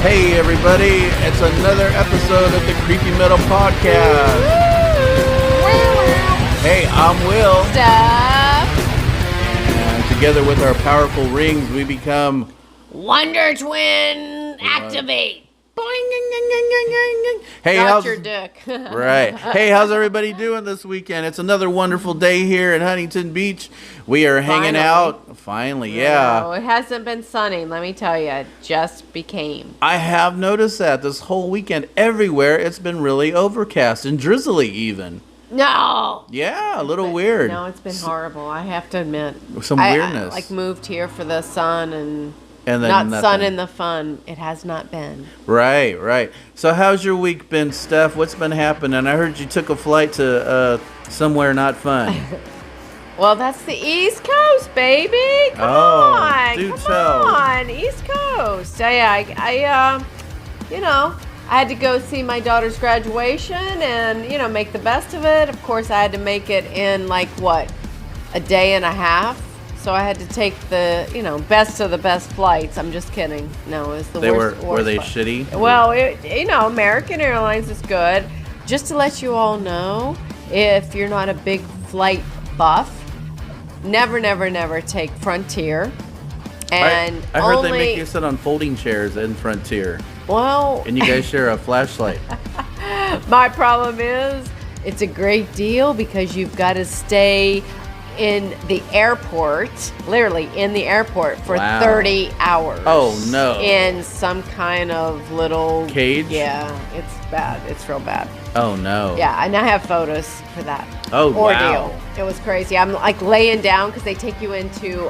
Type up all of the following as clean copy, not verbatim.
Hey everybody, it's another episode of the Creepy Metal Podcast. Hey, I'm Will. Steph. And together with our powerful rings, we become Wonder Twin activate. Hey, Not your dick. Right. Hey, how's everybody doing this weekend? It's another wonderful day here in Huntington Beach. We are hanging out. Finally, yeah. No, it hasn't been sunny, let me tell you. It just became. I have noticed that this whole weekend, everywhere, it's been really overcast and drizzly even. No. Yeah, a little weird. No, it's been horrible, I have to admit. Some weirdness. I moved here for the sun and then not nothing. sun in the fun. It has not been. Right. So how's your week been, Steph? What's been happening? I heard you took a flight to somewhere not fun. Well, that's the East Coast, baby. Come on. Come on, East Coast. I had to go see my daughter's graduation and, make the best of it. Of course, I had to make it in a day and a half. So I had to take the, best of the best flights. I'm just kidding. No, it was the worst. Were they flight. shitty? Well, American Airlines is good. Just to let you all know, if you're not a big flight buff, never take Frontier. And I heard they make you sit on folding chairs in Frontier. Well, and you guys share a flashlight. My problem is, it's a great deal because you've got to stay in the airport, literally in the airport for 30 hours. Oh, no. In some kind of little cage? Yeah, it's bad. It's real bad. Oh, no. Yeah, and I have photos for that ordeal. Wow. It was crazy. I'm laying down because they take you into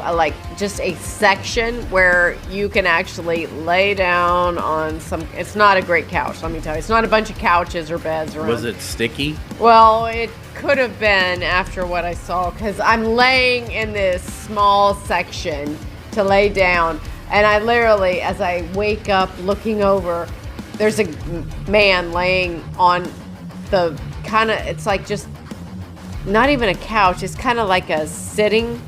just a section where you can actually lay down on some. It's not a great couch, let me tell you. It's not a bunch of couches or beds around. Was it sticky? Well, it could have been after what I saw because I'm laying in this small section to lay down, and I literally, as I wake up looking over, there's a man laying on the it's just not even a couch. It's kind of like a sitting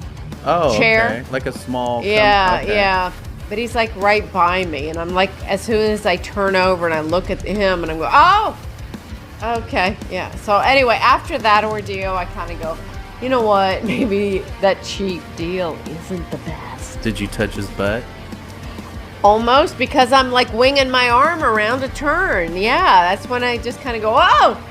chair. Okay. Like a small. Yeah. But he's right by me, and I'm as soon as I turn over and I look at him, and I'm going, oh, okay, yeah. So anyway, after that ordeal, I kind of go, you know what? Maybe that cheap deal isn't the best. Did you touch his butt? Almost, because I'm winging my arm around a turn. Yeah, that's when I just kind of go, oh,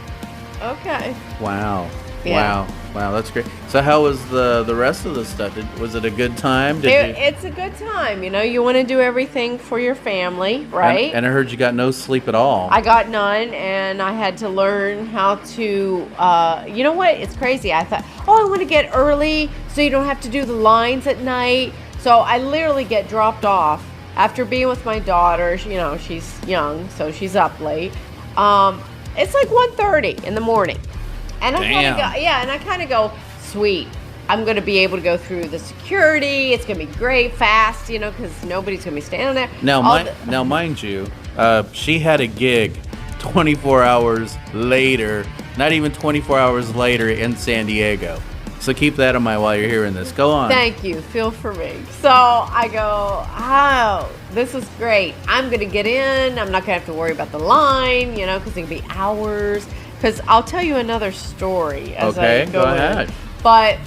okay. Wow. Yeah. Wow, that's great. So how was the rest of the stuff? Was it a good time? It's a good time. You want to do everything for your family, right? And I heard you got no sleep at all. I got none, and I had to learn how to, you know what? It's crazy. I thought, I want to get early so you don't have to do the lines at night. So I literally get dropped off after being with my daughter. She's young, so she's up late. It's 1:30 in the morning. And I kind of go, sweet. I'm going to be able to go through the security. It's going to be great, fast, because nobody's going to be standing there. Now, mind you, she had a gig 24 hours later, not even 24 hours later in San Diego. So keep that in mind while you're hearing this. Go on. Thank you. Feel for me. So I go, oh, this is great. I'm going to get in. I'm not going to have to worry about the line, because it can be hours. Because I'll tell you another story as I go ahead. In. But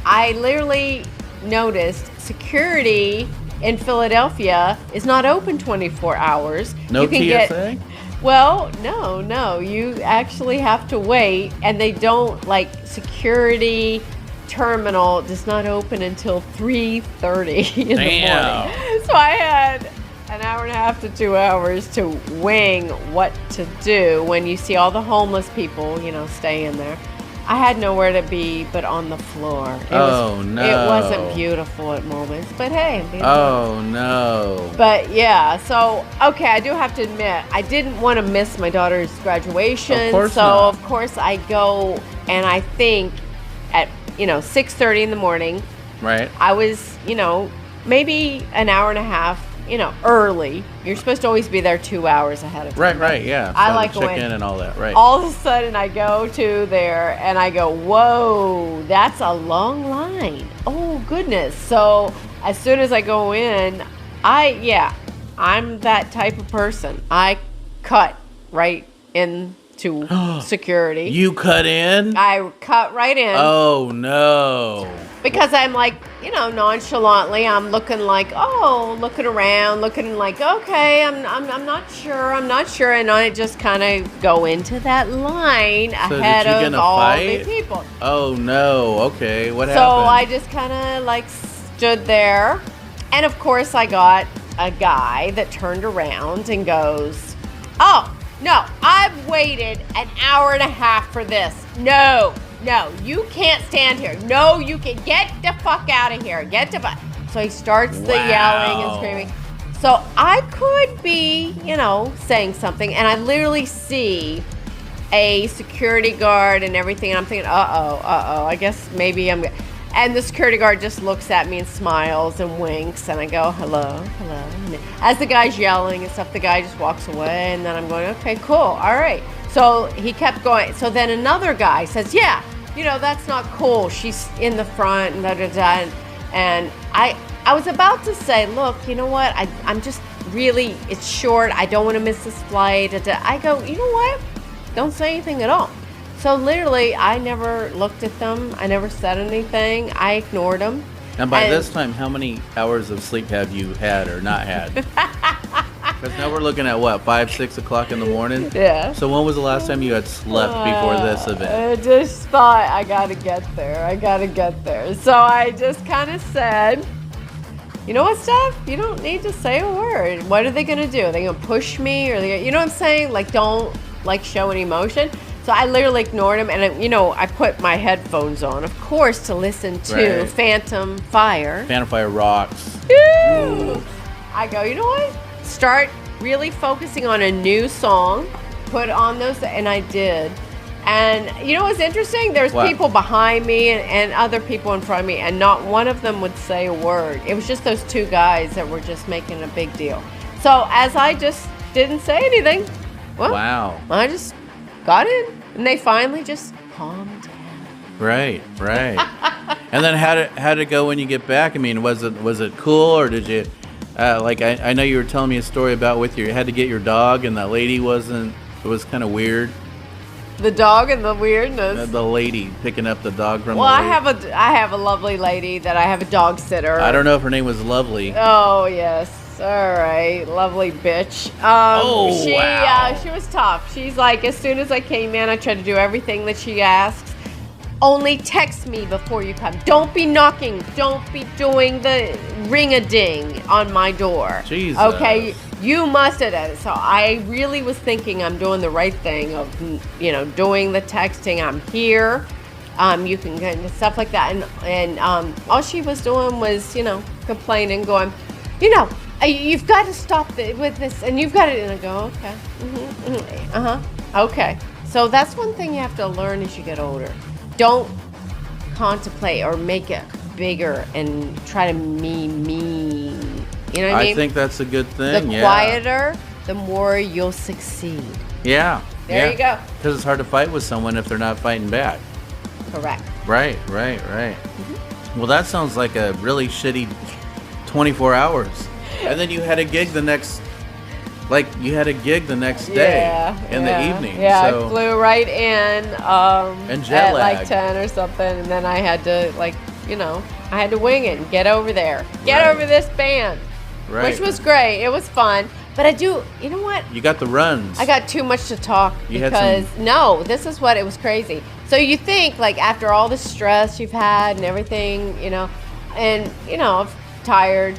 I literally noticed security in Philadelphia is not open 24 hours. No you can TSA? Well, no. You actually have to wait, and they don't, security terminal does not open until 3:30 in the morning. So I had an hour and a half to 2 hours to wing what to do when you see all the homeless people, staying there. I had nowhere to be but on the floor. No. It wasn't beautiful at moments, but hey. Oh, no. But yeah, so, okay, I do have to admit, I didn't want to miss my daughter's graduation. Of course so, not. Of course, I go, and I think at, 6:30 in the morning. Right. I was, maybe an hour and a half, early. You're supposed to always be there 2 hours ahead of time. Right, yeah. So I like check in and all that, right. All of a sudden, I go to there, and I go, whoa, that's a long line. Oh, goodness. So, as soon as I go in, I'm that type of person. I cut right into security. You cut in? I cut right in. Oh, no. Because I'm like, nonchalantly, I'm looking like, looking around, looking like, okay, I'm not sure, and I just kind of go into that line ahead of all the people. Oh no, okay, what happened? So I just kind of like stood there, and of course I got a guy that turned around and goes, "Oh no, I've waited an hour and a half for this. No, you can't stand here. No, you can get the fuck out of here. So he starts the yelling and screaming. So I could be, saying something, and I literally see a security guard and everything, and I'm thinking, I guess maybe I'm... And the security guard just looks at me and smiles and winks, and I go, hello. And as the guy's yelling and stuff, the guy just walks away, and then I'm going, okay, cool, all right. So he kept going. So then another guy says, yeah, that's not cool. She's in the front, and da-da-da. And I was about to say, look, you know what? I'm just really, it's short. I don't want to miss this flight. I go, you know what? Don't say anything at all. So literally, I never looked at them. I never said anything. I ignored them. And by this time, how many hours of sleep have you had or not had? Because now we're looking at what, 5, 6 o'clock in the morning? Yeah. So when was the last time you had slept before this event? I just thought, I got to get there. So I just kind of said, you know what, Steph? You don't need to say a word. What are they going to do? Are they going to push me? Or you know what I'm saying? Like, don't show any emotion. So I literally ignored him, and I put my headphones on, of course, to listen to Phantom Fire. Phantom Fire rocks. Ooh. I go, you know what? Start really focusing on a new song. Put on those, and I did. And you know what's interesting? There's people behind me and other people in front of me, and not one of them would say a word. It was just those two guys that were just making a big deal. So as I just didn't say anything, wow. I just got in, and they finally just calmed down. Right. And then how did it go when you get back? I mean, was it cool, or did you I know you were telling me a story about you had to get your dog, and that lady it was kind of weird. The dog and the weirdness. The lady picking up the dog from. Well, I have a lovely lady that I have a dog sitter. I don't know if her name was Lovely. Oh yes. All right, lovely bitch. Wow. She was tough. She's like, as soon as I came in, I tried to do everything that she asks. Only text me before you come. Don't be knocking. Don't be doing the ring-a-ding on my door. Jesus. Okay, you must have done it. So I really was thinking I'm doing the right thing of, doing the texting. I'm here. You can get stuff like that. And all she was doing was, complaining, going, you've got to stop with this, and you've got to, and I go, okay, okay. So that's one thing you have to learn as you get older. Don't contemplate or make it bigger and try to be mean. You know what I mean? I think that's a good thing. The quieter, the more you'll succeed. Yeah. There you go. Because it's hard to fight with someone if they're not fighting back. Correct. Right. Mm-hmm. Well, that sounds like a really shitty 24 hours. And then you had a gig the next day in the evening. Yeah, so. I flew right in and jet at lag. like 10 or something, and then I had to I had to wing it and get over there. Get over this band. Right. Which was great. It was fun. But you know what? You got the runs. I got too much to talk this is what, it was crazy. So you think, after all the stress you've had and everything, I'm tired.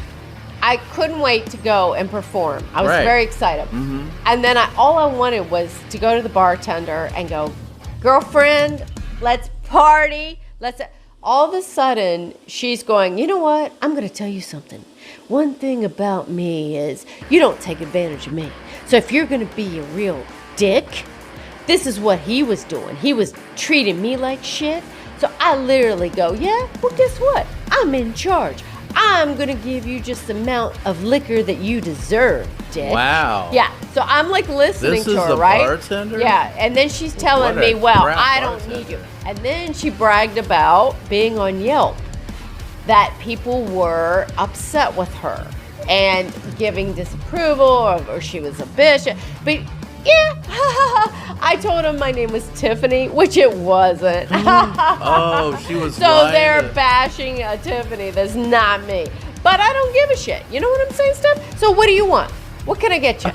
I couldn't wait to go and perform. I was very excited. Mm-hmm. And then all I wanted was to go to the bartender and go, girlfriend, let's party. All of a sudden, she's going, you know what? I'm going to tell you something. One thing about me is you don't take advantage of me. So if you're going to be a real dick, this is what he was doing. He was treating me like shit. So I literally go, yeah, well, guess what? I'm in charge. I'm going to give you just the amount of liquor that you deserve, dick. Wow. Yeah. So I'm listening to her, right? This is the bartender? Yeah. And then she's telling me, I don't need you. And then she bragged about being on Yelp, that people were upset with her and giving disapproval, or she was a bitch. But yeah, I told him my name was Tiffany, which it wasn't. Oh, she was So lying they're to- bashing a Tiffany. That's not me. But I don't give a shit. You know what I'm saying, Steph? So what do you want? What can I get you?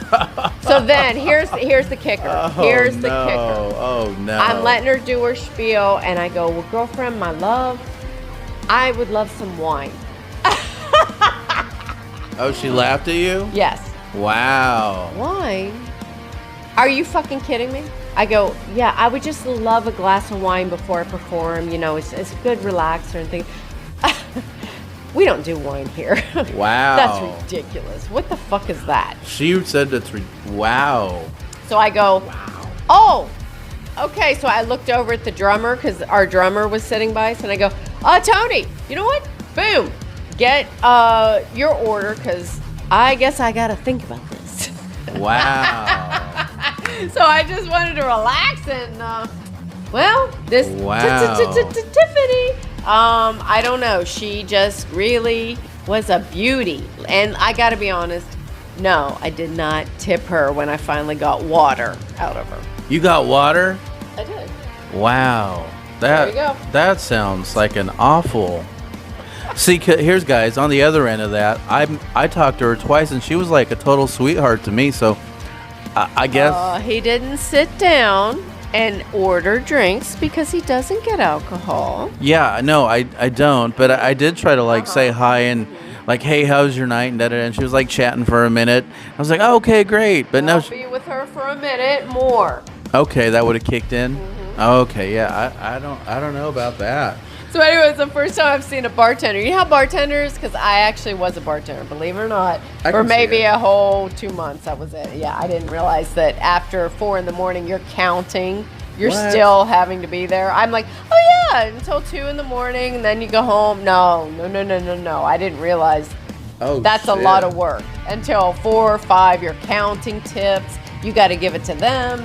So then here's the kicker. Here's the kicker. Oh no. I'm letting her do her spiel, and I go, well, girlfriend, my love, I would love some wine. Oh, she laughed at you? Yes. Wow. Wine? Are you fucking kidding me? I go, yeah, I would just love a glass of wine before I perform. You know, it's a good relaxer and things. We don't do wine here. Wow. That's ridiculous. What the fuck is that? She said wow. So I go, oh, okay. So I looked over at the drummer because our drummer was sitting by us, and I go, Tony, you know what? Boom. Get your order because I guess I got to think about this. Wow. So I just wanted to relax and, this Wow. Tiffany, I don't know. She just really was a beauty. And I got to be honest, no, I did not tip her when I finally got water out of her. You got water? I did. Wow. There you go. That sounds like an awful. See, here's guys on the other end of that. I talked to her twice, and she was like a total sweetheart to me. So, I guess He didn't sit down and order drinks because he doesn't get alcohol. Yeah, no, I don't. But I did try to say hi and like, hey, how's your night? And da da. And she was like chatting for a minute. I was like, oh, okay, great. But I'll be with her for a minute more. Okay, that would have kicked in. Okay, yeah, I don't know about that. So anyway, it's the first time I've seen a bartender. You know how bartenders, because I actually was a bartender, believe it or not, I for can see maybe it. a whole 2 months. That was it. Yeah, I didn't realize that after 4 a.m, you're counting. You're What? still having to be there. I'm like, oh yeah, until 2 a.m, and then you go home. No. I didn't realize Oh, that's a shit. lot of work. Until 4 or 5, you're counting tips. You got to give it to them.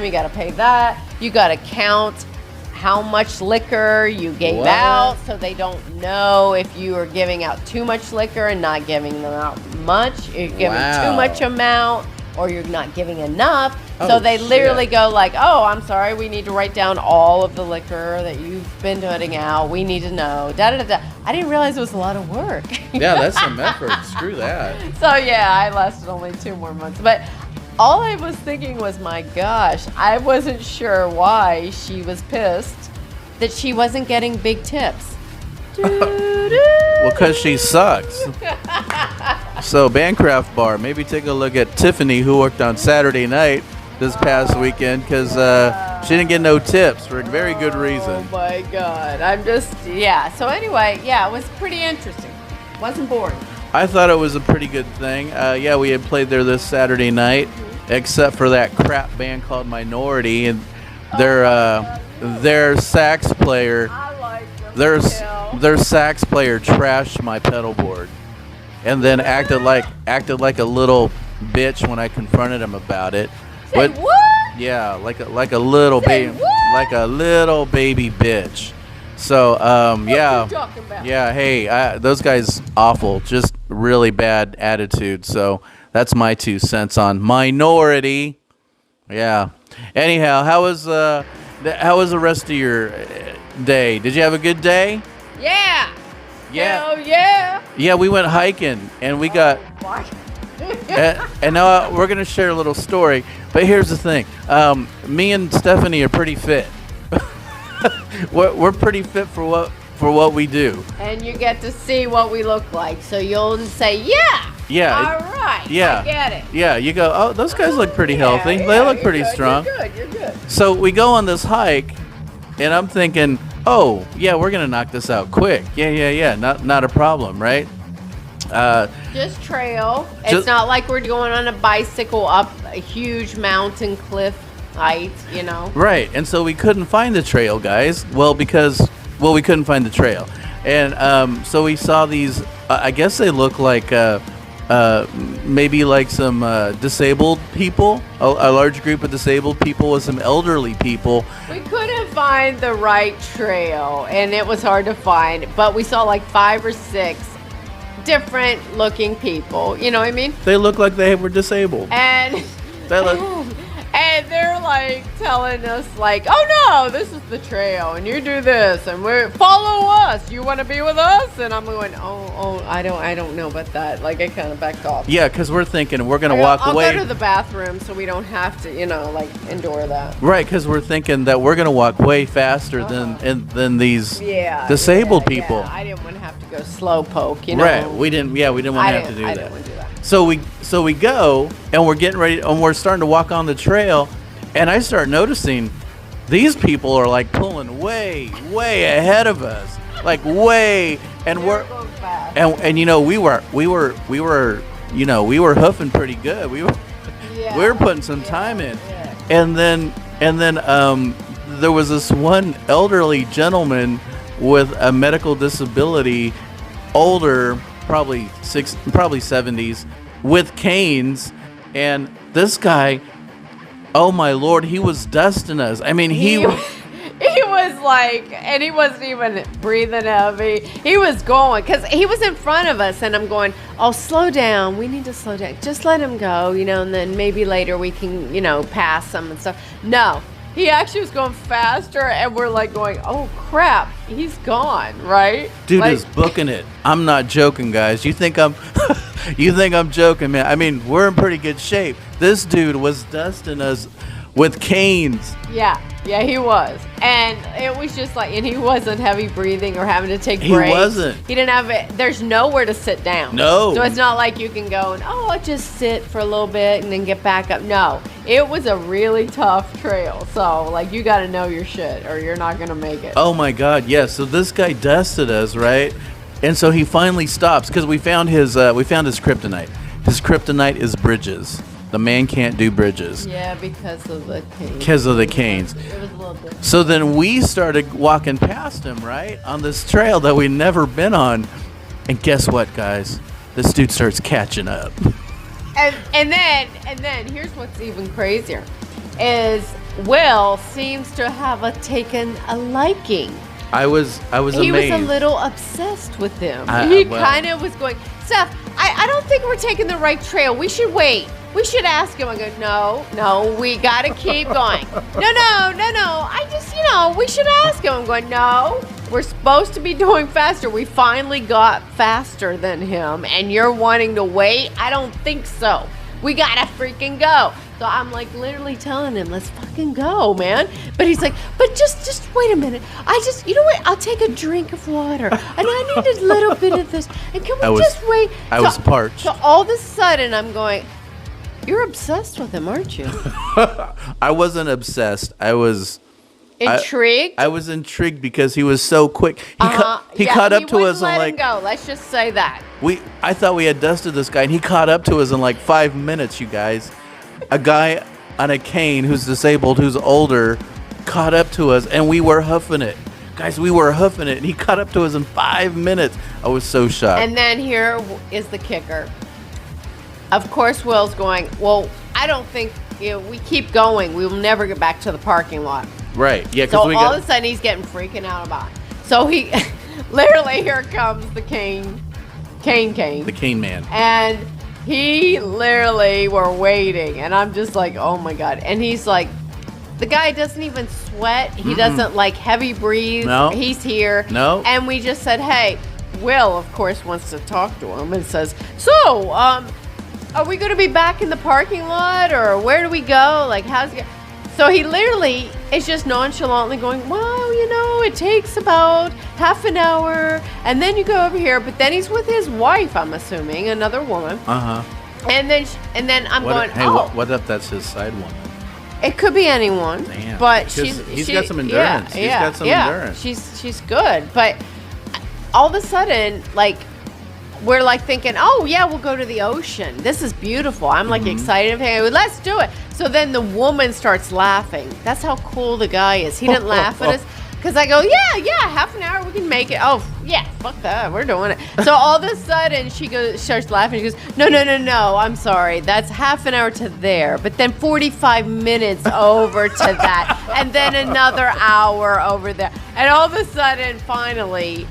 You got to pay that. You got to count how much liquor you gave What? out, so they don't know if you are giving out too much liquor and not giving them out much. You're giving Wow. too much amount, or you're not giving enough. Oh, So they literally shit. go like, oh, I'm sorry, we need to write down all of the liquor that you've been putting out. We need to know. Da da da. I didn't realize it was a lot of work. Yeah, that's some effort. Screw that. So yeah, I lasted only 2 more months. But all I was thinking was, my gosh, I wasn't sure why she was pissed that she wasn't getting big tips. Well, because she sucks. So, Bancraft Bar, maybe take a look at Tiffany, who worked on Saturday night this past weekend, because she didn't get no tips for a very good reason. Oh my God. I'm just, yeah. So anyway, yeah, it was pretty interesting. Wasn't boring. I thought it was a pretty good thing. Yeah, we had played there this Saturday night, except for that crap band called Minority, and their sax player, I like them. their sax player trashed my pedal board, and then acted like a little bitch when I confronted him about it. Say what? Yeah, like a little Say baby, what? like a little baby bitch. So yeah. What you talking about? Yeah, hey, those guys awful, just really bad attitude. So that's my 2 cents on Minority. Yeah. Anyhow, how was the rest of your day? Did you have a good day? Yeah. Yeah. Hell yeah. Yeah, we went hiking and we got. And now we're gonna share a little story. But here's the thing: me and Stephanie are pretty fit. we're pretty fit for what we do. And you get to see what we look like, so you'll say, yeah. Yeah. All right. Yeah. I get it. Yeah, you go, oh, those guys look pretty Yeah, healthy. yeah, They look you're pretty good, strong. You're good. So we go on this hike, and I'm thinking, oh, yeah, we're going to knock this out quick. Yeah. Not a problem, right? Just trail. Just- It's not like we're going on a bicycle up a huge mountain cliff height, you know. Right. And so we couldn't find the trail, guys. Well, we couldn't find the trail. And so we saw these, I guess they look like maybe like some disabled people, a large group of disabled people with some elderly people. We couldn't find the right trail, and it was hard to find, but we saw like 5 or 6 different looking people. You know what I mean? They look like they were disabled. And They look. and they're like telling us like, oh no, this is the trail, and you do this, and we follow us. You want to be with us? And I'm going, oh, I don't know about that. Like I kind of backed off. Yeah, because we're thinking we're gonna walk away. I'll go to the bathroom so we don't have to, like endure that. Right, because we're thinking that we're gonna walk way faster than these disabled people. Yeah. I didn't want to have to go slow poke. You know. Right. We didn't want to have to do that. I didn't want to do that. So we go, and we're getting ready, and we're starting to walk on the trail, and I start noticing these people are like pulling way ahead of us, like way, and we're going fast. and we were hoofing pretty good. We were putting some time in, and then there was this one elderly gentleman with a medical disability, older, probably 70s, with canes, and this guy, oh my Lord, he was dusting us. I mean, he was like, and he wasn't even breathing heavy. He was going, because he was in front of us, and I'm going, oh, slow down. We need to slow down. Just let him go, and then maybe later we can, pass him and stuff. No. He actually was going faster, and we're like going, oh crap, he's gone, right? Dude is booking it. I'm not joking, guys. You think I'm joking, man? I mean, we're in pretty good shape. This dude was dusting us with canes. Yeah, he was. And it was just like, and he wasn't heavy breathing or having to take breaks. He wasn't. He didn't have it. There's nowhere to sit down. No. So it's not like you can go and, I'll just sit for a little bit and then get back up. No, it was a really tough trail. So, like, you got to know your shit or you're not going to make it. Oh, my God, yeah. So this guy dusted us, right? And so he finally stops because we found his kryptonite. His kryptonite is bridges. The man can't do bridges. Yeah, because of the canes. Because of the canes. It was a little different. So then we started walking past him, right, on this trail that we'd never been on. And guess what, guys? This dude starts catching up. And then here's what's even crazier, is Will seems to have taken a liking. I was amazed. He was a little obsessed with him. He kind of was going, Steph, I don't think we're taking the right trail. We should wait. We should ask him. I go, no, we got to keep going. No. I just, we should ask him. I'm going, no, we're supposed to be doing faster. We finally got faster than him, and you're wanting to wait? I don't think so. We got to freaking go. So I'm like literally telling him, let's fucking go, man. But he's like, but just wait a minute. You know what? I'll take a drink of water. And I need a little bit of this. And can we just wait? I was parched. So all of a sudden I'm going, you're obsessed with him, aren't you? I wasn't obsessed. I was intrigued. I was intrigued because he was so quick. He caught up to us and let him go. Let's just say that. I thought we had dusted this guy, and he caught up to us in like 5 minutes, you guys. A guy on a cane who's disabled, who's older, caught up to us, and we were hoofing it. Guys, we were hoofing it, and he caught up to us in 5 minutes. I was so shocked. And then here is the kicker. Of course, Will's going, well, I don't think, we keep going. We will never get back to the parking lot. Right, yeah. So all of a sudden, he's getting freaking out about it. So he, literally, here comes the cane. The cane man. And he literally were waiting, and I'm just like, oh my God. And he's like, the guy doesn't even sweat. He doesn't like heavy breathe. No. He's here. No. And we just said, hey, Will, of course, wants to talk to him and says, so, are we going to be back in the parking lot, or where do we go? Like, how's it? So he literally is just nonchalantly going, well, it takes about half an hour, and then you go over here. But then he's with his wife, I'm assuming, another woman. And then I'm going, hey, oh. What if that's his side woman? It could be anyone. Damn. But he's got some endurance. He's got some endurance. She's good. But all of a sudden, like, we're like thinking, oh yeah, we'll go to the ocean. This is beautiful. I'm like excited. Hey, let's do it. So then the woman starts laughing. That's how cool the guy is. He didn't laugh at us. Because I go, yeah, half an hour, we can make it. Oh, yeah, fuck that, we're doing it. So all of a sudden, she starts laughing. She goes, no, I'm sorry. That's half an hour to there, but then 45 minutes over to that, and then another hour over there. And all of a sudden, finally,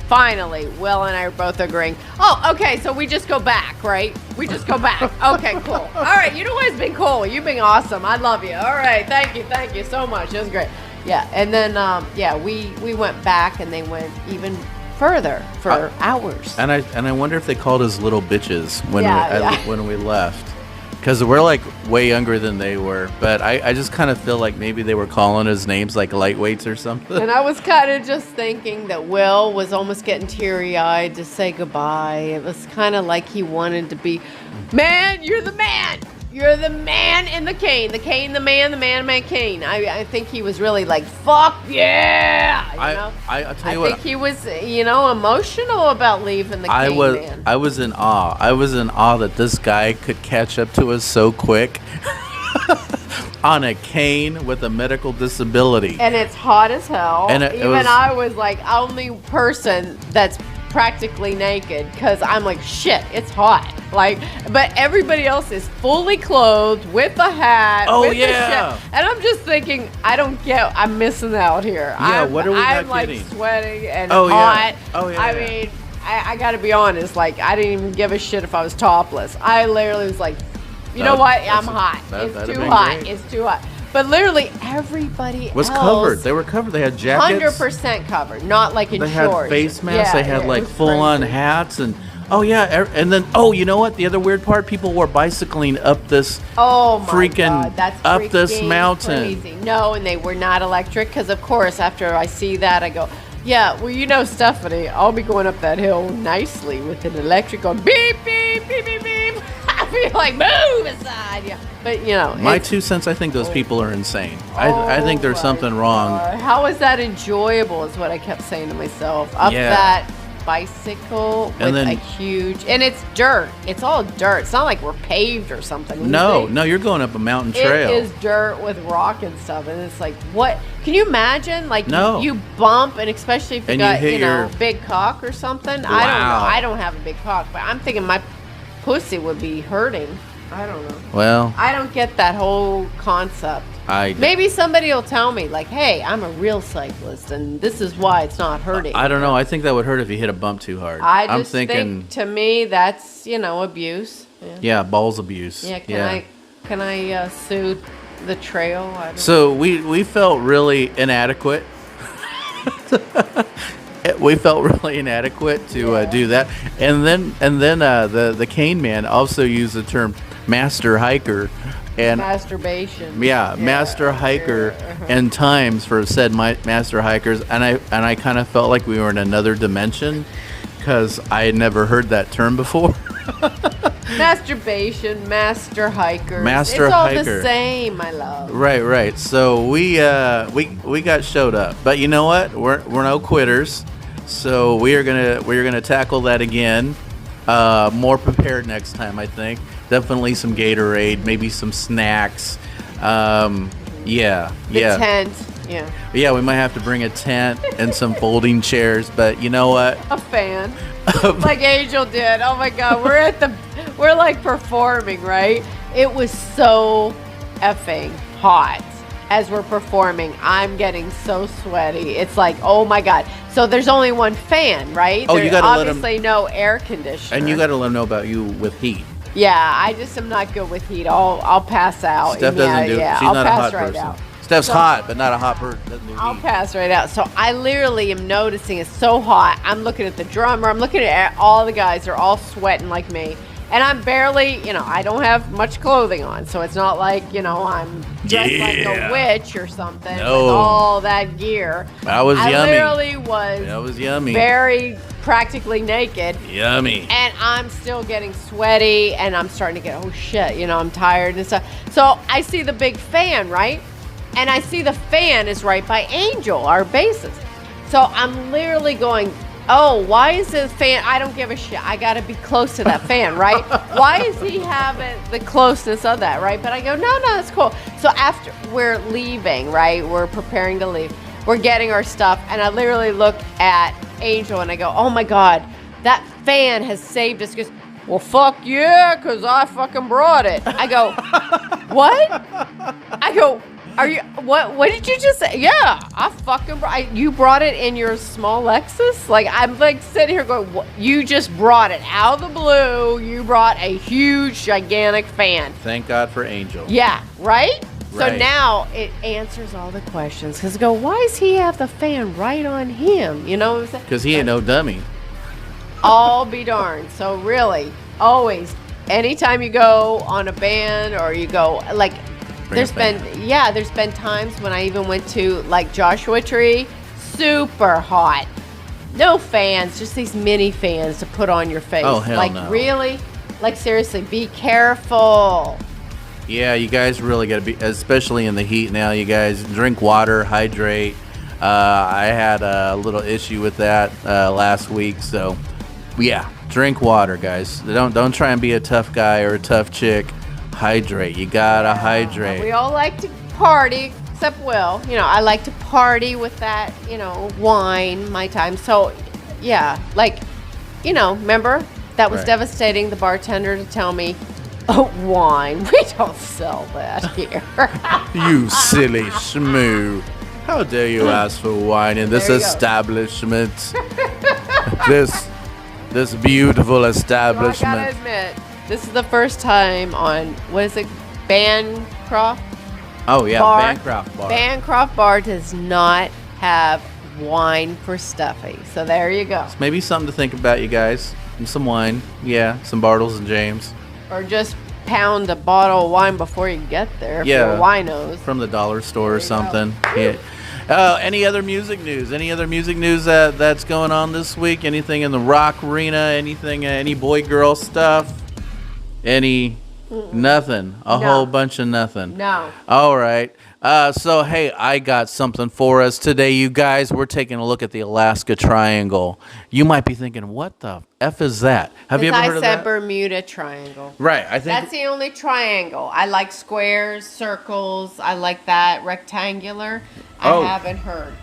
Will and I are both agreeing, oh, okay, so we just go back, right? We just go back. Okay, cool. All right, you know what? It's been cool. You've been awesome. I love you. All right, thank you so much. It was great. Yeah, and then we went back, and they went even further for hours. And I wonder if they called us little bitches when we left, because we're like way younger than they were. But I just kind of feel like maybe they were calling us names like lightweights or something. And I was kind of just thinking that Will was almost getting teary-eyed to say goodbye. It was kind of like he wanted to be, man, you're the man. You're the man in the cane. The cane, the man, cane. I think he was really like, fuck yeah. I'll tell you what. I think he was, emotional about leaving the cane man. I was in awe. I was in awe that this guy could catch up to us so quick on a cane with a medical disability. And it's hot as hell. And I was like, only person that's practically naked, because I'm like, shit, it's hot. Like, but everybody else is fully clothed with a hat. Oh, with yeah. the shit. And I'm just thinking, I'm missing out here. Yeah, what are we not I'm getting? Like sweating and hot. Yeah. Oh, yeah. I mean, I got to be honest, like, I didn't even give a shit if I was topless. I literally was like, you know what? I'm hot. It's too hot. Great. It's too hot. But literally everybody was else covered. They were covered. They had jackets. 100% covered, not like in shorts. They had face masks. They had like full-on hats and and then you know what? The other weird part, people were bicycling up this up this mountain. Crazy. No, and they were not electric, because of course after I see that I go, yeah, well, Stephanie, I'll be going up that hill nicely with an electric going beep beep beep beep beep. I feel like move aside, yeah. But my 2 cents. I think those people are insane. I think there's something wrong. How is that enjoyable? Is what I kept saying to myself. Up that bicycle with a huge, and it's dirt. It's all dirt. It's not like we're paved or something. No, you're going up a mountain trail. It is dirt with rock and stuff, and it's like, what? Can you imagine? Like, you bump, and especially if you got your big cock or something. Wow. I don't know. I don't have a big cock, but I'm thinking my pussy would be hurting. I don't know. Well, I don't get that whole concept. Maybe somebody will tell me, like, hey, I'm a real cyclist, and this is why it's not hurting. I don't know. I think that would hurt if you hit a bump too hard. I'm thinking, to me, that's, abuse. Yeah, balls abuse. Yeah, can I sue the trail? So we felt really inadequate. We felt really inadequate to do that, and then the cane man also used the term master hiker and masturbation. Master hiker and times for said master hikers, and I kind of felt like we were in another dimension, because I had never heard that term before. Masturbation, master hikers. Master it's all hiker. The same, my love. Right. So we got showed up, but you know what? We're no quitters. So we're gonna tackle that again. More prepared next time, I think. Definitely some Gatorade, maybe some snacks. The tent. Yeah, we might have to bring a tent and some folding chairs, but you know what? A fan. Like Angel did. Oh my God, we're like performing, right? It was so effing hot as we're performing. I'm getting so sweaty. It's like, oh my God. So there's only one fan, right? Oh, you gotta obviously no air conditioner. And you gotta let them know about you with heat. Yeah, I just am not good with heat. I'll pass out. Steph doesn't do it. She's not a hot person. Out. Steph's hot, but not a hot person. I'll pass right out. So I literally am noticing it's so hot. I'm looking at the drummer. I'm looking at all the guys. They're all sweating like me. And I'm barely, I don't have much clothing on. So it's not like, I'm dressed like a witch or something with all that gear. That was yummy. I literally was That was yummy. Very practically naked. Yummy. And I'm still getting sweaty, and I'm starting to get, oh shit, I'm tired and stuff. So I see the big fan, right? And I see the fan is right by Angel, our bassist. So I'm literally going, oh, why is the fan? I don't give a shit. I got to be close to that fan, right? Why is he having the closeness of that, right? But I go, no, it's cool. So after we're leaving, right? We're preparing to leave. we're getting our stuff, and I literally look at Angel and I go, "Oh my God, that fan has saved us." She goes, "Well, fuck yeah, because I fucking brought it." I go, "What?" I go, what did you just say? "Yeah, I fucking you brought it in your small Lexus?" Like, I'm like sitting here going, "What? You just brought it out of the blue. You brought a huge, gigantic fan." Thank God for Angel. Yeah, right? So Right. now it answers all the questions. Because I go, why does he have the fan right on him? You know what I'm saying? Because he ain't no dummy. I'll be darned. So really, always, anytime you go on a band or you go, like, there's been times when I even went to, like, Joshua Tree, super hot. No fans, just these mini fans to put on your face. Oh, hell like, no. Really? Like, seriously, be careful. Yeah, you guys really got to be, especially in the heat now, you guys drink water, hydrate. I had a little issue with that last week, so yeah, drink water, guys. Don't try and be a tough guy or a tough chick. Hydrate. You gotta hydrate. We all like to party, except Will. You know, I like to party with that, wine, my time. So, yeah, like, remember? That was Right. devastating, the bartender to tell me, "Oh, wine. We don't sell that here." You silly schmoo. How dare you ask for wine in this There you go. establishment? this beautiful Well, I establishment. gotta admit, this is the first time on, what is it, Bancroft Oh yeah, Bar? Bancroft Bar. Bancroft Bar does not have wine for Stuffy. So there you go. Maybe something to think about, you guys. And some wine. Yeah, some Bartles and James. Or just pound a bottle of wine before you get there. If Yeah. you're winos. From the dollar store or There you go. something. Yeah. Any other music news? Any other music news that's going on this week? Anything in the rock arena? Anything? Any boy girl stuff? Nothing. A No. whole bunch of nothing. No. All right. So, hey, I got something for us today, you guys. We're taking a look at the Alaska Triangle. You might be thinking, what the F is that? Have you ever heard I of said that? Bermuda Triangle. Right. I think That's the only triangle. I like squares, circles. I like that rectangular. Oh. I haven't heard.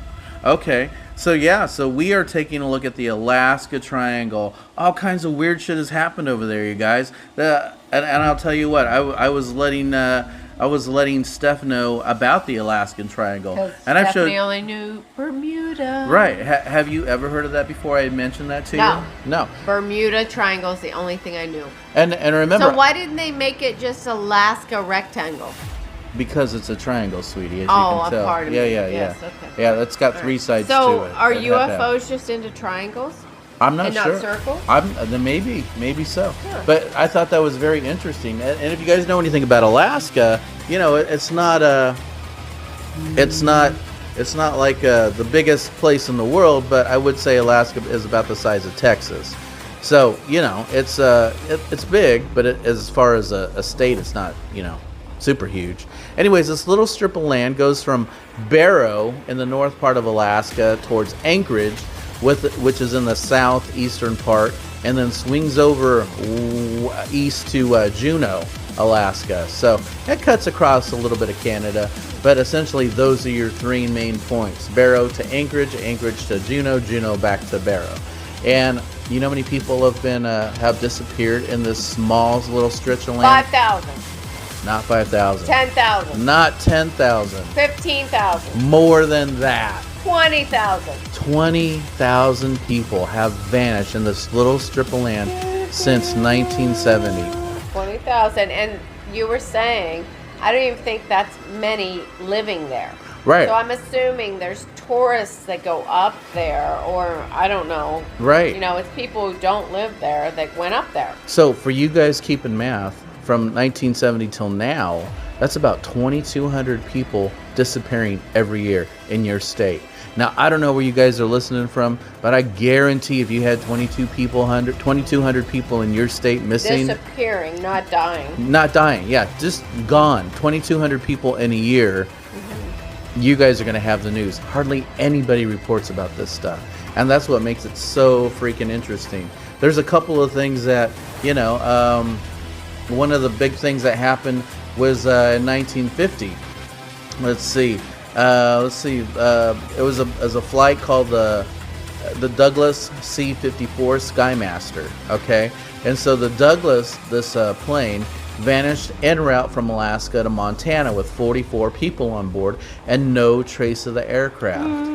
Okay. So we are taking a look at the Alaska Triangle. All kinds of weird shit has happened over there, you guys. And I'll tell you what, I was letting Steph know about the Alaskan Triangle. And I've Stephanie showed. only knew Bermuda. Right. Have you ever heard of that before I mentioned that to No. you? No. Bermuda Triangle is the only thing I knew. And remember, So why didn't they make it just Alaska rectangle? because it's a triangle, sweetie, as Oh, you can tell. pardon yeah, me. yeah, Yes, yeah. okay. Yeah, that's got three sides to So it. are It had that. UFOs just into triangles? I'm not and not sure. circles? Then maybe so. Huh. But I thought that was very interesting. And if you guys know anything about Alaska, it's not like the biggest place in the world, but I would say Alaska is about the size of Texas. So it's big, but as far as a state, it's not super huge. Anyways, this little strip of land goes from Barrow in the north part of Alaska towards Anchorage, which is in the southeastern part, and then swings over east to Juneau, Alaska. So it cuts across a little bit of Canada, but essentially those are your three main points: Barrow to Anchorage, Anchorage to Juneau, Juneau back to Barrow. And you know how many people have disappeared in this small little stretch of land? 5,000. Not 5,000. 10,000. Not 10,000. 15,000. More than that. 20,000. 20,000 people have vanished in this little strip of land since 1970. 20,000. And you were saying, I don't even think that's many living there. Right. So I'm assuming there's tourists that go up there, or I don't know. Right. It's people who don't live there that went up there. So for you guys keeping math, from 1970 till now, that's about 2,200 people disappearing every year in your state. Now, I don't know where you guys are listening from, but I guarantee if you had 2,200 people in your state missing. Disappearing, not dying. Not dying, yeah, just gone. 2,200 people in a year. You guys are going to have the news. Hardly anybody reports about this stuff. And that's what makes it so freaking interesting. There's a couple of things that, one of the big things that happened was in 1950. Let's see. Let's see. It was a flight called the Douglas C-54 Skymaster. Okay, and so the Douglas, this plane, vanished en route from Alaska to Montana with 44 people on board and no trace of the aircraft.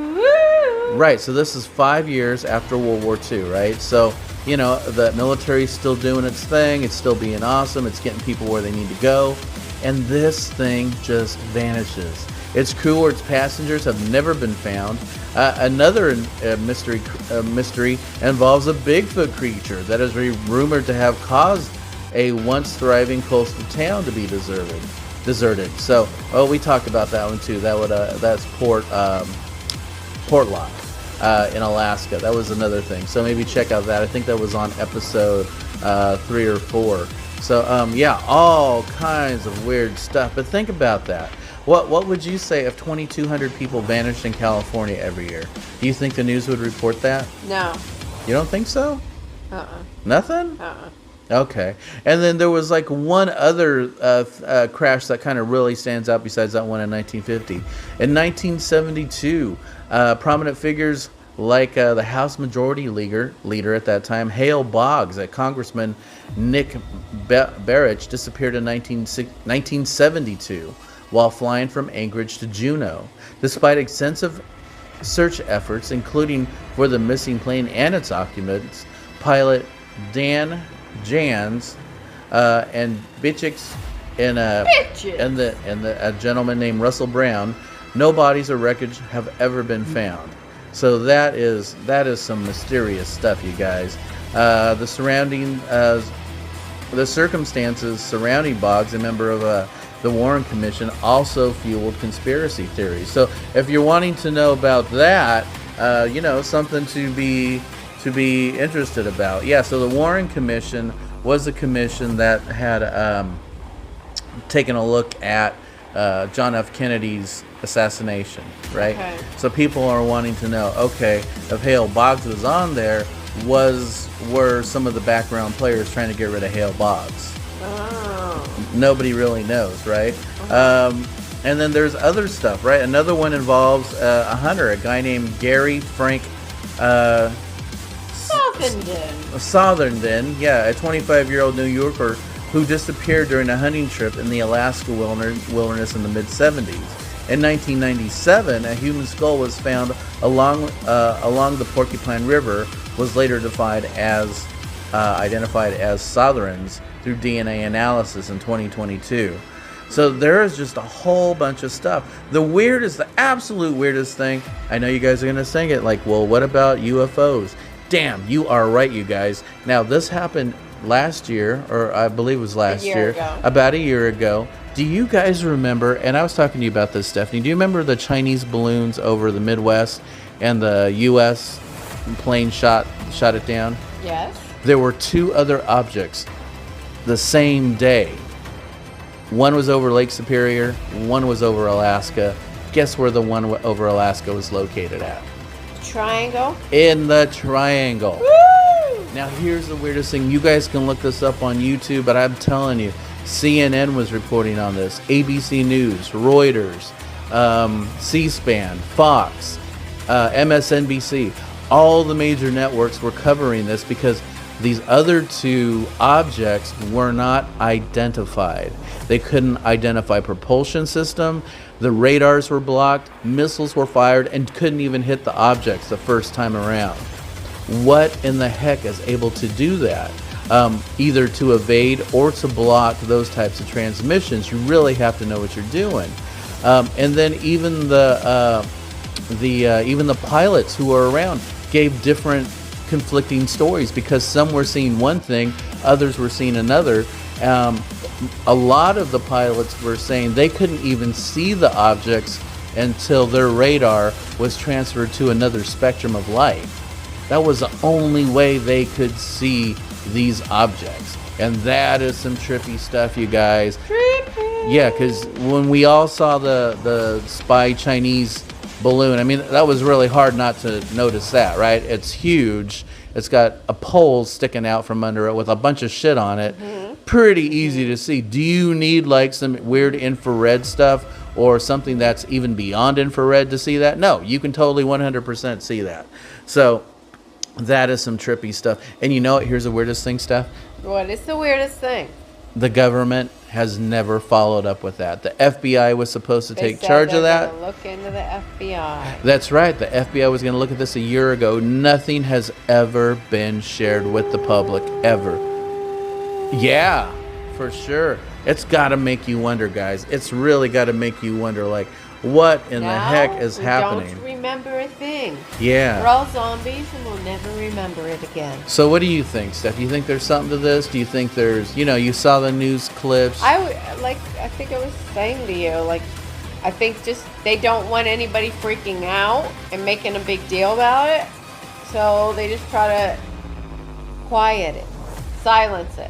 Right. So this is 5 years after World War II. Right. So the military's still doing its thing. It's still being awesome. It's getting people where they need to go, and this thing just vanishes. Its crew or its passengers have never been found. Another mystery involves a Bigfoot creature that is rumored to have caused a once thriving coastal town to be deserted. So, we talked about that one too. That's Portlock in Alaska. That was another thing. So maybe check out that. I think that was on episode 3 or 4. So all kinds of weird stuff. But think about that. What would you say if 2,200 people vanished in California every year? Do you think the news would report that? No. You don't think so? Nothing? Okay. And then there was like one other crash that kind of really stands out besides that one in 1950. In 1972, prominent figures like the House Majority Leader at that time, Hale Boggs, Congressman Nick Barrich, disappeared in 1972 while flying from Anchorage to Juneau. Despite extensive search efforts, including for the missing plane and its occupants, pilot Dan Jans and Bitchix and a gentleman named Russell Brown, no bodies or wreckage have ever been found. So that is some mysterious stuff, you guys. The circumstances surrounding Boggs, a member of the Warren Commission, also fueled conspiracy theories. So if you're wanting to know about that, something to be interested about. Yeah, so the Warren Commission was a commission that had taken a look at John F. Kennedy's assassination, right? Okay. So people are wanting to know, okay, if Hale Boggs was on there, were some of the background players trying to get rid of Hale Boggs? Oh. Nobody really knows, right? And then there's other stuff, right? Another one involves a hunter, a guy named Gary Frank Southernden, a 25-year-old New Yorker who disappeared during a hunting trip in the Alaska wilderness in the mid-70s. In 1997, a human skull was found along the Porcupine River, was later identified as Southerns through DNA analysis in 2022. So there is just a whole bunch of stuff. The absolute weirdest thing, I know you guys are going to sing it like, well, what about UFOs? Damn, you are right, you guys. Now, this happened last year, or I believe it was last year, about a year ago. Do you guys remember, and I was talking to you about this, Stephanie, do you remember the Chinese balloons over the Midwest and the U.S. plane shot it down? Yes. There were two other objects the same day. One was over Lake Superior, one was over Alaska. Guess where the one over Alaska was located at? Triangle? In the Triangle. Woo! Now here's the weirdest thing. You guys can look this up on YouTube, but I'm telling you, CNN was reporting on this, ABC News, Reuters, C-SPAN, Fox, MSNBC. All the major networks were covering this because these other two objects were not identified. They couldn't identify propulsion system. The radars were blocked. Missiles were fired and couldn't even hit the objects the first time around. What in the heck is able to do that? Either to evade or to block those types of transmissions. You really have to know what you're doing. And then even the pilots who were around gave different conflicting stories because some were seeing one thing, others were seeing another. A lot of the pilots were saying they couldn't even see the objects until their radar was transferred to another spectrum of light. That was the only way they could see these objects. And that is some trippy stuff, you guys. Trippy. Yeah, because when we all saw the spy Chinese balloon, I mean, that was really hard not to notice that, right? It's huge. It's got a pole sticking out from under it with a bunch of shit on it. Mm-hmm. pretty easy to see. Do you need like some weird infrared stuff or something that's even beyond infrared to see that? No, you can totally 100% see that. So that is some trippy stuff. And you know what? Here's the weirdest thing, Steph. What is the weirdest thing? The government has never followed up with that. The FBI was supposed to take charge of that. Gonna look into the FBI. That's right. The FBI was going to look at this a year ago. Nothing has ever been shared with the public, ever. Yeah, for sure. It's got to make you wonder, guys. It's really got to make you wonder, like, what in the heck is happening? Don't remember a thing. Yeah. We're all zombies and we'll never remember it again. So what do you think, Steph? Do you think there's something to this? Do you think there's, you saw the news clips? I think I was saying to you, like, I think just they don't want anybody freaking out and making a big deal about it. So they just try to quiet it, silence it.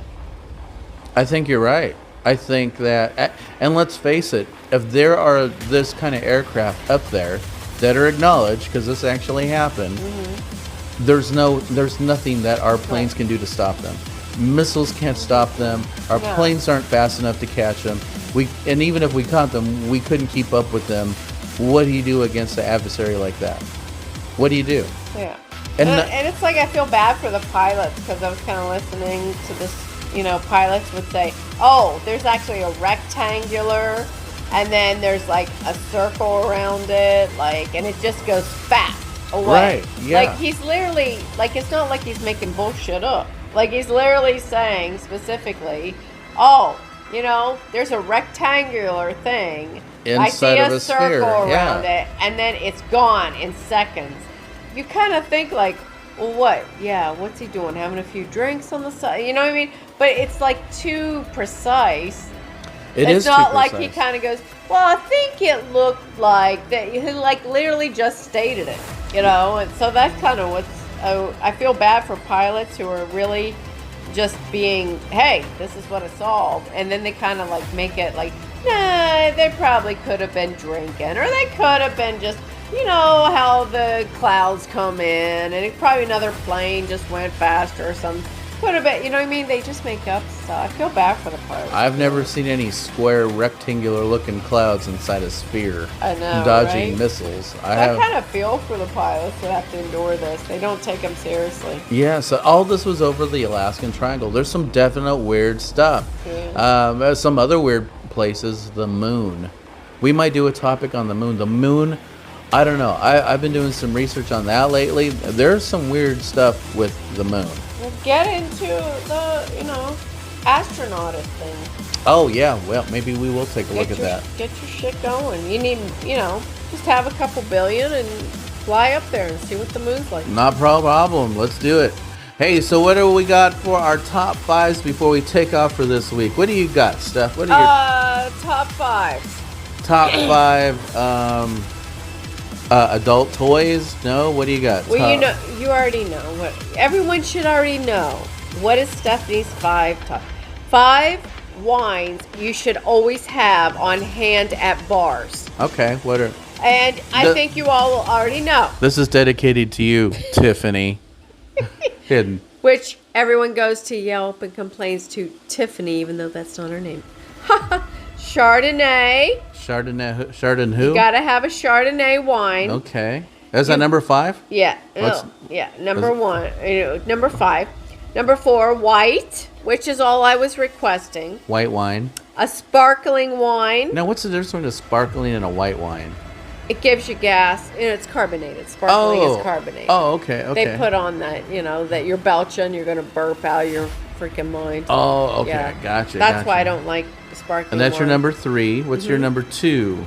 I think you're right. I think that, and let's face it, if there are this kind of aircraft up there that are acknowledged, because this actually happened, there's nothing that our planes can do to stop them. Missiles can't stop them. Our planes aren't fast enough to catch them. And even if we caught them, we couldn't keep up with them. What do you do against an adversary like that? What do you do? Yeah. And it's like I feel bad for the pilots because I was kind of listening to this. Pilots would say, oh, there's actually a rectangular, and then there's like a circle around it, and it just goes fast away. Right, yeah. Like he's literally, it's not like he's making bullshit up. Like he's literally saying specifically, oh, there's a rectangular thing. Inside I see of a circle sphere. around it, and then it's gone in seconds. You kind of think like, well, what? Yeah, what's he doing? Having a few drinks on the side? You know what I mean? But it's like too precise. It's not like he kind of goes, well, I think it looked like that. He literally just stated it, And so that's kind of I feel bad for pilots who are really just being, hey, this is what I saw. And then they kind of make it nah, they probably could have been drinking. Or they could have been just, how the clouds come in, and probably another plane just went faster or something. Could have been, what I mean? They just make up stuff. I feel bad for the pilots. I've never seen any square, rectangular-looking clouds inside a sphere. I know, dodging right? missiles. I kind of feel for the pilots that have to endure this. They don't take them seriously. Yeah, so all this was over the Alaskan Triangle. There's some definite weird stuff. Yeah. Some other weird places, the moon. We might do a topic on the moon. The moon, I don't know. I've been doing some research on that lately. There's some weird stuff with the moon. We'll get into the, astronautist thing. Oh, yeah. Well, maybe we will take a look at that. Get your shit going. You need, just have a couple billion and fly up there and see what the moon's like. Not a problem. Let's do it. Hey, so what do we got for our top fives before we take off for this week? What do you got, Steph? What are your top fives? Top five adult toys? No? What do you got? Well, you already know. What everyone should already know. What is Stephanie's five wines you should always have on hand at bars? Okay, what are... And I think you all already know. This is dedicated to you, Tiffany. Hidden. Which everyone goes to Yelp and complains to Tiffany, even though that's not her name. Chardonnay. Chardonnay who? You gotta have a Chardonnay wine. Okay. Is that number 5? Yeah. Number 1. Number 5. Number 4, white, which is all I was requesting. White wine. A sparkling wine. Now, what's the difference between a sparkling and a white wine? It gives you gas. It's carbonated. Sparkling is carbonated. Oh, okay. They put on that, that you're belching, you're going to burp out your freaking mind. Oh, okay. Yeah. Gotcha. That's why I don't like sparkling And that's wine. your number 3. What's your number 2?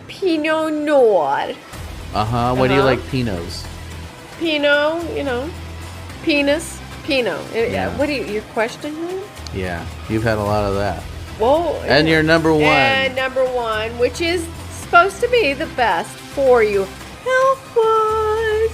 Pinot Noir. What do you like Pinots? Pinot, penis, Pinot. Yeah. What do your question? Yeah, you've had a lot of that. Whoa. And your number 1. And number 1, which is supposed to be the best for you health-wise.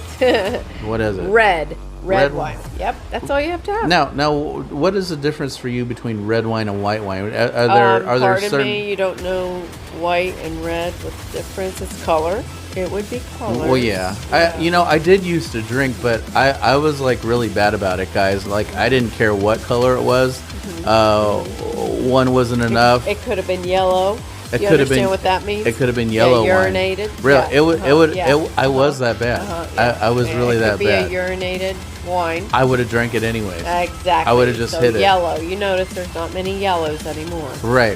What is it? Red wine. Yep, that's all you have to have. Now, what is the difference for you between red wine and white wine? Are there pardon certain... me, you don't know white and red. What's the difference? It's color. It would be color. Well, yeah. I did used to drink, but I was really bad about it, guys. I didn't care what color it was. One wasn't enough. It could have been yellow. It You could have understand been what that means? It could have been yellow wine. Urinated. Really, Yeah. I was that bad. I was really that bad. It could be a urinated wine. I would have drank it anyways. Exactly. I would have just hit it. Yellow. You notice there's not many yellows anymore. Right.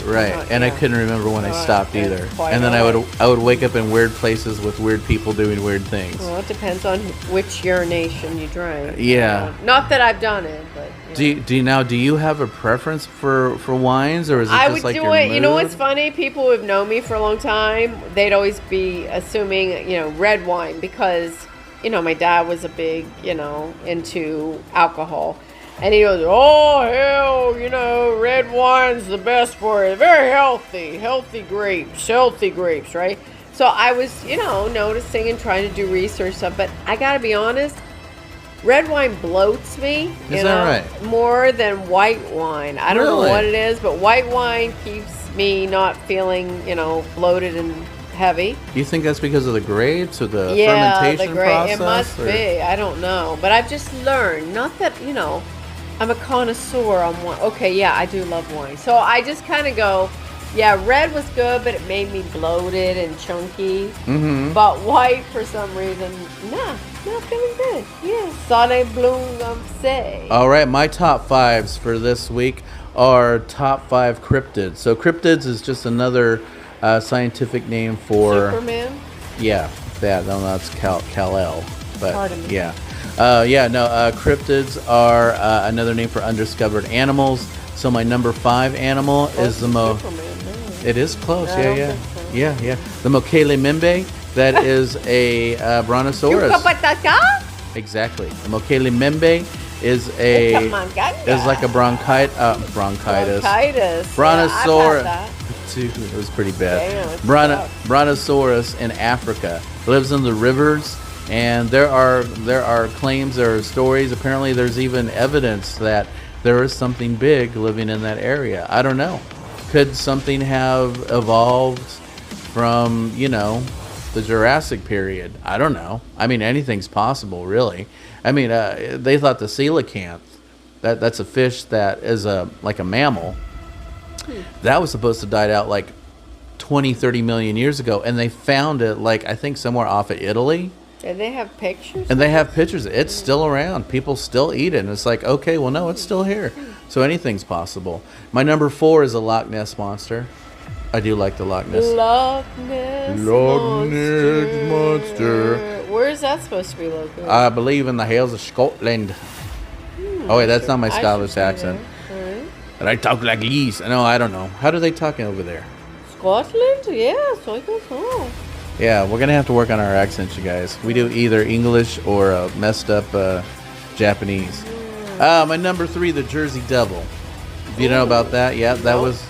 And I couldn't remember when I stopped either. And then I would wake up in weird places with weird people doing weird things. Well, it depends on which urination you drank. Yeah. Not that I've done it, but. Do you have a preference for wines, or is it just like your mood? You know what's funny? People who have known me for a long time, they'd always be assuming, red wine because, my dad was a big, into alcohol. And he goes, oh, hell, red wine's the best for it. Very healthy grapes, right? So I was, noticing and trying to do research stuff. But I got to be honest, red wine bloats me, Is that right? more than white wine. I don't know what it is, but white wine keeps me not feeling, bloated and heavy. You think that's because of the grapes or the fermentation process? It must be. I don't know. But I've just learned, not that, I'm a connoisseur on wine. Okay, yeah, I do love wine. So I just kind of go, yeah, red was good, but it made me bloated and chunky. Mm-hmm. But white, for some reason, not feeling good. Yeah, Sonne Bloom say. All right, my top fives for this week are top 5 cryptids. So cryptids is just another scientific name for Superman. Yeah, that's Kal-El. But Pardon me. yeah, cryptids are another name for undiscovered animals. So my number 5 animal is the It is close. Yeah. The Mokele Mimbe. That is a brontosaurus. Exactly. The Mokele Mimbe is like a bronchitis. Brontosaurus. Dude, it was pretty bad. Brontosaurus in Africa lives in the rivers, and there are claims, there are stories. Apparently, there's even evidence that there is something big living in that area. I don't know. Could something have evolved from, the Jurassic period? I don't know. I mean, anything's possible, really. I mean, they thought the coelacanth, that's a fish that is like a mammal, that was supposed to die out like 20, 30 million years ago, and they found it, like, I think somewhere off of Italy. And they have pictures? And they have pictures. It's still around. People still eat it. And it's like, okay, well, no, it's still here. So anything's possible. My number 4 is a Loch Ness Monster. I do like the Loch Ness. Loch Ness Monster. Where is that supposed to be located? I believe in the hills of Scotland. Oh, wait, that's not my Scottish accent. Right. And I talk like these. No, I don't know. How do they talk over there? Scotland? Yeah, so I guess so. Yeah, we're going to have to work on our accents, you guys. We do either English or messed up Japanese. My number 3, the Jersey Devil. Do you know about that? Yeah, that was...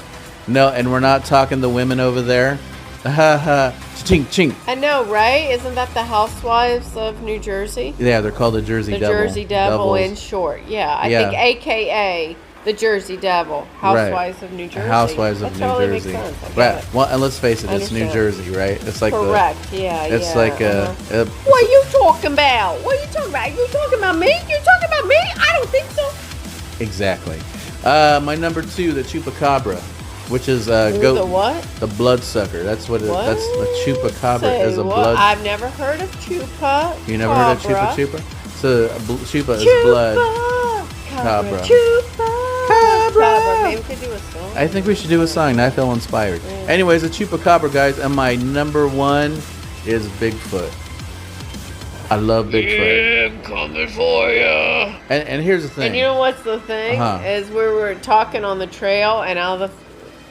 No, and we're not talking the women over there. Ha ha. Ching ching. I know, right? Isn't that the Housewives of New Jersey? Yeah, they're called the Jersey Devil. The Jersey Devil in short. Yeah, I think AKA the Jersey Devil. Housewives of New Jersey. Housewives of New Jersey. Makes sense. Right. Well, and let's face it, it's New Jersey, right? It's like correct. It's like what are you talking about? What are you talking about? You talking about me? You talking about me? I don't think so. Exactly. My number 2, the Chupacabra. Which is goat. The what? The bloodsucker. That's what it is. That's the chupacabra. Is a blood. I've never heard of chupa. You never heard of chupa? So chupa is blood. Cabra. Maybe we could do a song. I think we should do a song. I feel inspired. Yeah. Anyways, a chupacabra, guys, and my number 1 is Bigfoot. I love Bigfoot. Yeah, I'm coming for you. And here's the thing. And you know what's the thing? Is we were talking on the trail, and out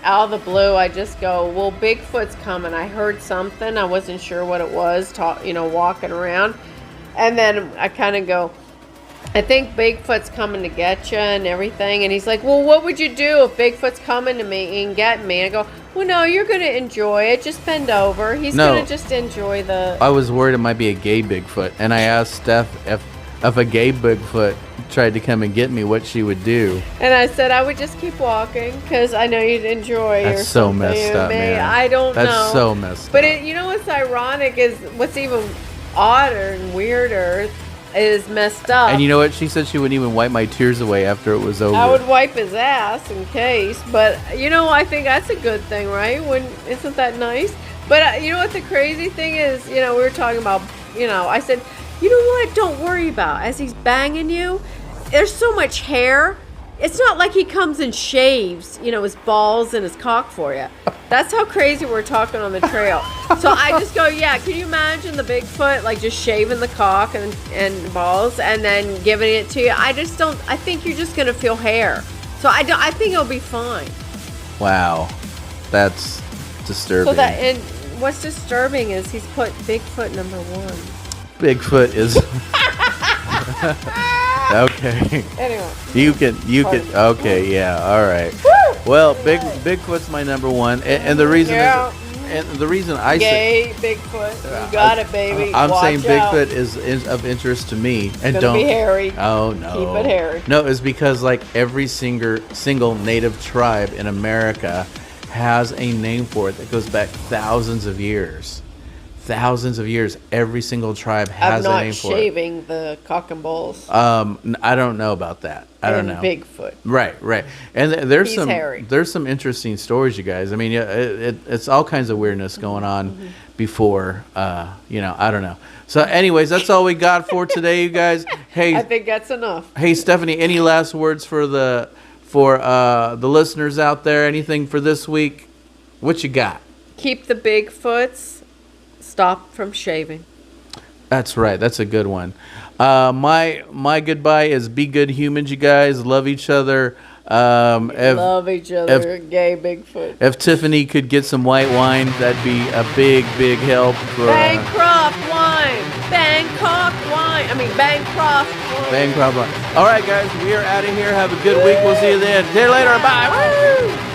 of the blue, I just go, well, Bigfoot's coming. I heard something. I wasn't sure what it was, walking around. And then I kind of go, I think Bigfoot's coming to get you and everything. And he's like, well, what would you do if Bigfoot's coming to me and get me? I go, well, no, you're going to enjoy it. Just bend over. He's going to just enjoy the... I was worried it might be a gay Bigfoot. And I asked Steph if a gay Bigfoot tried to come and get me, what she would do. And I said I would just keep walking because I know you'd enjoy. That's so messed up, man. I don't know. That's so messed up. But you know what's ironic is what's even odder and weirder is messed up. And you know what? She said she wouldn't even wipe my tears away after it was over. I would wipe his ass in case, but I think that's a good thing, right? Isn't that nice? But you know what the crazy thing is? We were talking about, I said, you know what? Don't worry about as he's banging you. There's so much hair. It's not like he comes and shaves, his balls and his cock for you. That's how crazy we're talking on the trail. So I just go, yeah, can you imagine the Bigfoot, like just shaving the cock and balls and then giving it to you? I think you're just going to feel hair. So I think it'll be fine. Wow. That's disturbing. And what's disturbing is he's put Bigfoot number 1. Bigfoot is... Okay. Anyway. You can. Okay. Yeah. All right. Woo! Well, Bigfoot's my number one, and the reason I say Bigfoot, you got it, baby. I'm Watch saying out. Bigfoot is of interest to me, and It's don't be hairy. Oh no. Keep it hairy. No, it's because like every single native tribe in America has a name for it that goes back thousands of years. Every single tribe has a name for it. I'm not shaving the cock and balls. I don't know about that. I don't know. Bigfoot. Right. And there's hairy. there's some interesting stories, you guys. I mean, it's all kinds of weirdness going on before. I don't know. So, anyways, that's all we got for today, you guys. Hey, I think that's enough. Hey, Stephanie, any last words for the listeners out there? Anything for this week? What you got? Keep the Bigfoots. Stop from shaving. That's right. That's a good one. My goodbye is be good humans, you guys. Love each other. Love each other. Gay Bigfoot. If Tiffany could get some white wine, that'd be a big help. For, Bancroft wine. Bangkok wine. Bancroft wine. Bancroft wine. All right, guys. We are out of here. Have a good week. We'll see you then. See you later. Bye. Woo!